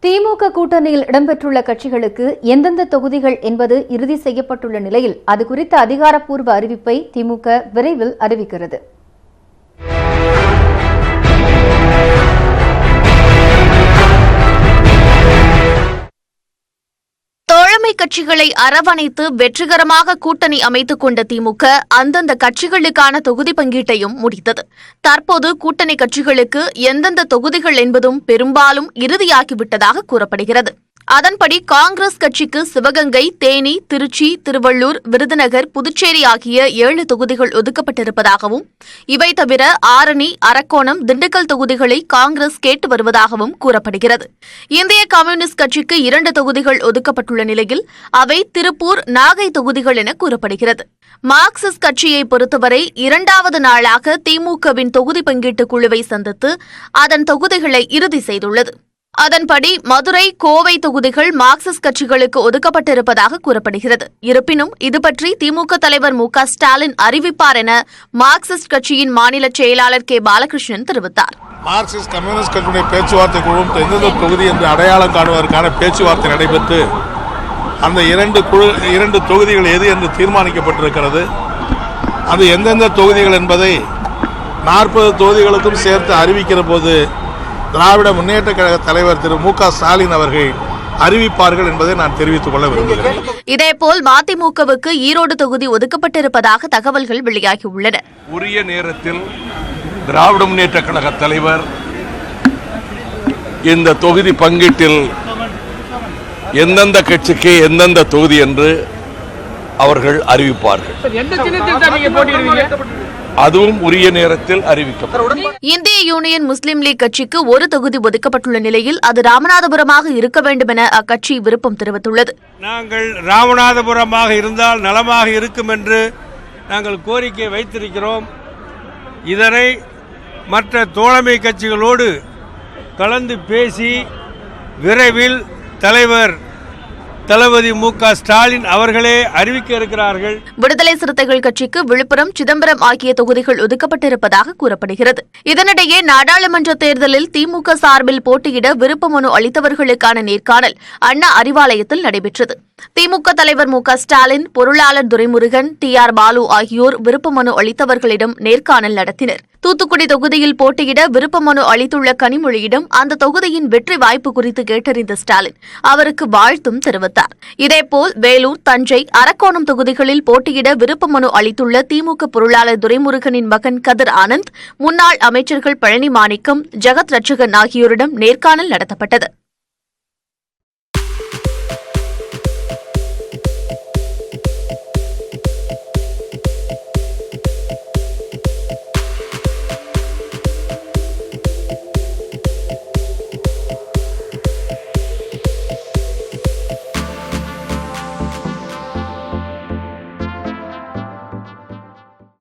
திமுக கூட்டணியில் இடம்பெற்றுள்ள கட்சிகளுக்கு எந்தெந்த தொகுதிகள் என்பது இறுதி செய்யப்பட்டுள்ள நிலையில் அது குறித்த அதிகாரப்பூர்வ அறிவிப்பை திமுக விரைவில் அறிவிக்கிறது. தோழமை கட்சிகளை அரவணைத்து வெற்றிகரமாக கூட்டணி அமைத்துக் கொண்ட திமுக அந்தந்த கட்சிகளுக்கான தொகுதி பங்கீட்டையும் முடித்தது. தற்போது கூட்டணி கட்சிகளுக்கு எந்தெந்த தொகுதிகள் என்பதும் பெரும்பாலும் இறுதியாகிவிட்டதாக கூறப்படுகிறது. அதன்படி காங்கிரஸ் கட்சிக்கு சிவகங்கை, தேனி, திருச்சி, திருவள்ளூர், விருதுநகர், புதுச்சேரி ஆகிய 7 தொகுதிகள் ஒதுக்கப்பட்டிருப்பதாகவும், இவை தவிர ஆரணி, அரக்கோணம், திண்டுக்கல் தொகுதிகளை காங்கிரஸ் கேட்டு வருவதாகவும் கூறப்படுகிறது. இந்திய கம்யூனிஸ்ட் கட்சிக்கு 2 தொகுதிகள் ஒதுக்கப்பட்டுள்ள நிலையில் அவை திருப்பூர், நாகை தொகுதிகள் என கூறப்படுகிறது. மார்க்சிஸ்ட் கட்சியை பொறுத்தவரை 2வது நாளாக திமுகவின் தொகுதி பங்கீட்டு குழுவை சந்தித்து அதன் தொகுதிகளை இறுதி செய்துள்ளது. அதன்படி மதுரை, கோவை தொகுதிகள் மார்க்சிஸ்ட் கட்சிகளுக்கு ஒதுக்கப்பட்டிருப்பதாக கூறப்படுகிறது. இருப்பினும் இதுபற்றி திமுக தலைவர் மு.க. ஸ்டாலின் அறிவிப்பார் என மார்க்சிஸ்ட் கட்சியின் மாநில செயலாளர் கே. பாலகிருஷ்ணன் தெரிவித்தார். மார்க்சிஸ்ட் கம்யூனிஸ்ட் கட்சியுடைய பேச்சுவார்த்தை குழுவும் எந்தெந்த தொகுதி என்று அடையாளம் காணுவதற்கான பேச்சுவார்த்தை நடைபெற்று அந்த 2 தொகுதிகள் எது என்று தீர்மானிக்கப்பட்டிருக்கிறது. அது எந்தெந்த தொகுதிகள் என்பதை 40 தொகுதிகளுக்கும் சேர்த்து அறிவிக்கிற போது திராவிட முன்னேற்ற கழக தலைவர் திரு மு.க. ஸ்டாலின் அவர்கள் அறிவிப்பார்கள் என்பதை நான் தெரிவித்துக் கொள்ள விரும்புகிறேன். இதேபோல் மதிமுகவுக்கு ஈரோடு தொகுதி ஒதுக்கப்பட்டிருப்பதாக தகவல்கள் வெளியாகியுள்ளன. உரிய நேரத்தில் திராவிட முன்னேற்ற கழக தலைவர் இந்த தொகுதி பங்கீட்டில் எந்தெந்த கட்சிக்கு எந்தெந்த தொகுதி என்று அவர்கள் அறிவிப்பார்கள். அதுவும் உரிய நேரத்தில் அறிவிக்கப்படும். இந்திய யூனியன் முஸ்லீம் லீக் கட்சிக்கு 1 தொகுதி ஒதுக்கப்பட்டுள்ள நிலையில் அது ராமநாதபுரமாக இருக்க வேண்டும் என அக்கட்சி விருப்பம் தெரிவித்துள்ளது. நாங்கள் ராமநாதபுரமாக இருந்தால் நலமாக இருக்கும் என்று நாங்கள் கோரிக்கை வைத்திருக்கிறோம். இதனை மற்ற தோழமை கட்சிகளோடு கலந்து பேசி விரைவில் தலைவர் தளபதி மு.க. ஸ்டாலின் அவர்களே அறிவிக்க இருக்கிறார்கள். விடுதலை சிறுத்தைகள் கட்சிக்கு விழுப்புரம், சிதம்பரம் ஆகிய தொகுதிகள் ஒதுக்கப்பட்டிருப்பதாக கூறப்படுகிறது. இதனிடையே நாடாளுமன்ற தேர்தலில் திமுக சார்பில் போட்டியிட விருப்ப மனு அளித்தவர்களுக்கான நேர்காணல் அண்ணா அறிவாலயத்தில் நடைபெற்றது. திமுக தலைவர் மு.க. ஸ்டாலின், பொருளாளர் துரைமுருகன், டி.ஆர். பாலு ஆகியோர் விருப்ப மனு அளித்தவர்களிடம் நேர்காணல் நடத்தினர். தூத்துக்குடி தொகுதியில் போட்டியிட விருப்ப மனு அளித்துள்ள கனிமொழியிடம் அந்த தொகுதியின் வெற்றி வாய்ப்பு குறித்து கேட்டறிந்த ஸ்டாலின் அவருக்கு வாழ்த்தும் தெரிவித்தார். இதேபோல் வேலூர், தஞ்சை, அரக்கோணம் தொகுதிகளில் போட்டியிட விருப்ப மனு அளித்துள்ள திமுக பொருளாளர் துரைமுருகனின் மகன் கதிர் ஆனந்த், முன்னாள் அமைச்சர்கள் பழனி மாணிக்கம், ஜெகத் ரட்சகன் ஆகியோரிடம் நேர்காணல் நடத்தப்பட்டது.